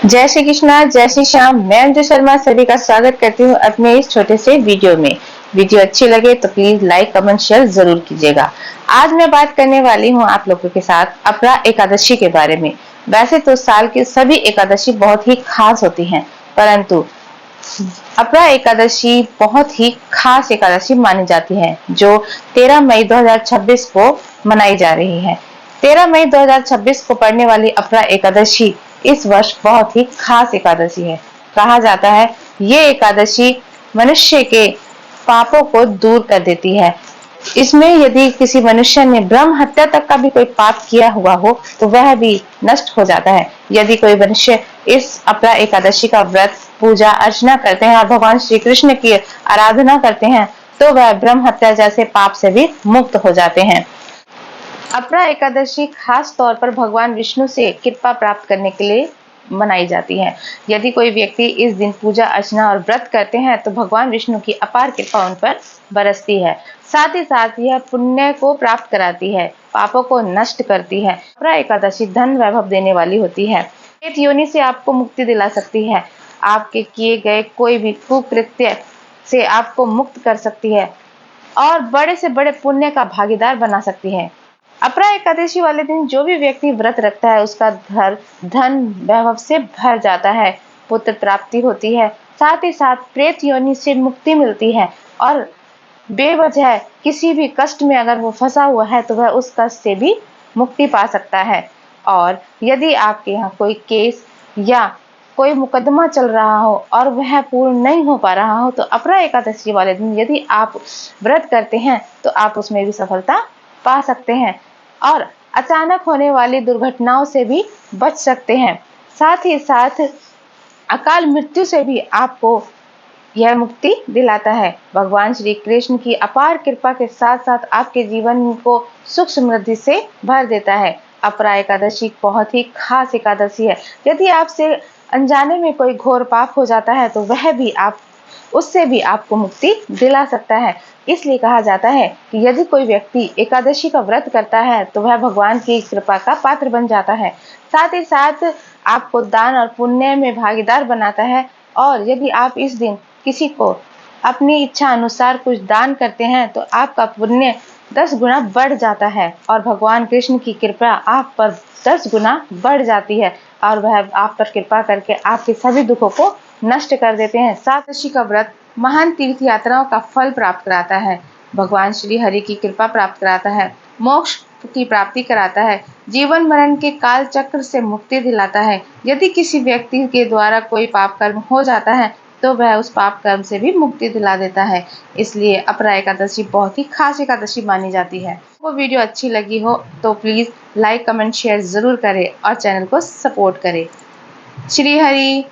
जय श्री कृष्णा, जय श्री श्याम। मैं अंजू शर्मा सभी का स्वागत करती हूँ अपने इस छोटे से वीडियो में। वीडियो अच्छी लगे तो प्लीज लाइक कमेंट शेयर जरूर कीजिएगा। आज मैं बात करने वाली हूँ आप लोगों के साथ अपरा एकादशी के बारे में। वैसे तो साल की सभी एकादशी बहुत ही खास होती हैं, परंतु अपरा एकादशी बहुत ही खास एकादशी मानी जाती है, जो 13 मई 2026 को मनाई जा रही है। 13 मई 2026 को पड़ने वाली अपरा एकादशी इस वर्ष बहुत ही खास एकादशी है। कहा जाता है ये एकादशी मनुष्य के पापों को दूर कर देती है। इसमें यदि किसी मनुष्य ने ब्रह्म हत्या तक का भी कोई पाप किया हुआ हो तो वह भी नष्ट हो जाता है। यदि कोई मनुष्य इस अपरा एकादशी का व्रत पूजा अर्चना करते हैं और भगवान श्री कृष्ण की आराधना करते हैं तो वह ब्रह्म हत्या जैसे पाप से भी मुक्त हो जाते हैं। अपरा एकादशी खास तौर पर भगवान विष्णु से कृपा प्राप्त करने के लिए मनाई जाती है। यदि कोई व्यक्ति इस दिन पूजा अर्चना और व्रत करते हैं तो भगवान विष्णु की अपार कृपा उन पर बरसती है। साथ ही साथ यह पुण्य को प्राप्त कराती है, पापों को नष्ट करती है। अपरा एकादशी धन वैभव देने वाली होती है। प्रेत योनि से आपको मुक्ति दिला सकती है। आपके किए गए कोई भी कुकृत्य से आपको मुक्त कर सकती है और बड़े से बड़े पुण्य का भागीदार बना सकती है। अपरा एकादशी वाले दिन जो भी व्यक्ति व्रत रखता है उसका घर धन वैभव से भर जाता है, पुत्र प्राप्ति होती है, साथ ही साथ प्रेत योनि से मुक्ति मिलती है और बेवजह किसी भी कष्ट में अगर वो फंसा हुआ है तो वह उस कष्ट से भी मुक्ति पा सकता है। और यदि आपके यहाँ कोई केस या कोई मुकदमा चल रहा हो और वह पूर्ण नहीं हो पा रहा हो तो अपरा एकादशी वाले दिन यदि आप व्रत करते हैं तो आप उसमें भी सफलता पा सकते हैं और अचानक होने वाली दुर्घटनाओं से भी बच सकते हैं। साथ ही साथ अकाल मृत्यु से भी आपको यह मुक्ति दिलाता है। भगवान श्री कृष्ण की अपार कृपा के साथ साथ आपके जीवन को सुख समृद्धि से भर देता है। अपरा एकादशी बहुत ही खास एकादशी है। यदि आपसे अनजाने में कोई घोर पाप हो जाता है तो वह भी आप उससे भी आपको मुक्ति दिला सकता है। इसलिए कहा जाता है कि यदि कोई व्यक्ति एकादशी का व्रत करता है तो वह भगवान की कृपा का पात्र बन जाता है। साथ ही साथ आपको दान और पुण्य में भागीदार बनाता है और यदि आप इस दिन किसी को अपनी इच्छा अनुसार कुछ दान करते हैं तो आपका पुण्य 10 गुना बढ़ जाता है और भगवान कृष्ण की कृपा आप पर 10 गुना बढ़ जाती है और वह आप पर कृपा करके आपके सभी दुखों को नष्ट कर देते हैं। एकादशी का व्रत महान तीर्थ यात्राओं का फल प्राप्त कराता है, भगवान श्री हरि की कृपा प्राप्त कराता है, मोक्ष की प्राप्ति कराता है, जीवन मरण के काल चक्र से मुक्ति दिलाता है। यदि किसी व्यक्ति के द्वारा कोई पाप कर्म हो जाता है तो वह उस पाप कर्म से भी मुक्ति दिला देता है। इसलिए अपरा एकादशी बहुत ही खास एकादशी मानी जाती है। वो वीडियो अच्छी लगी हो तो प्लीज लाइक कमेंट शेयर जरूर करें और चैनल को सपोर्ट करें। श्री हरि।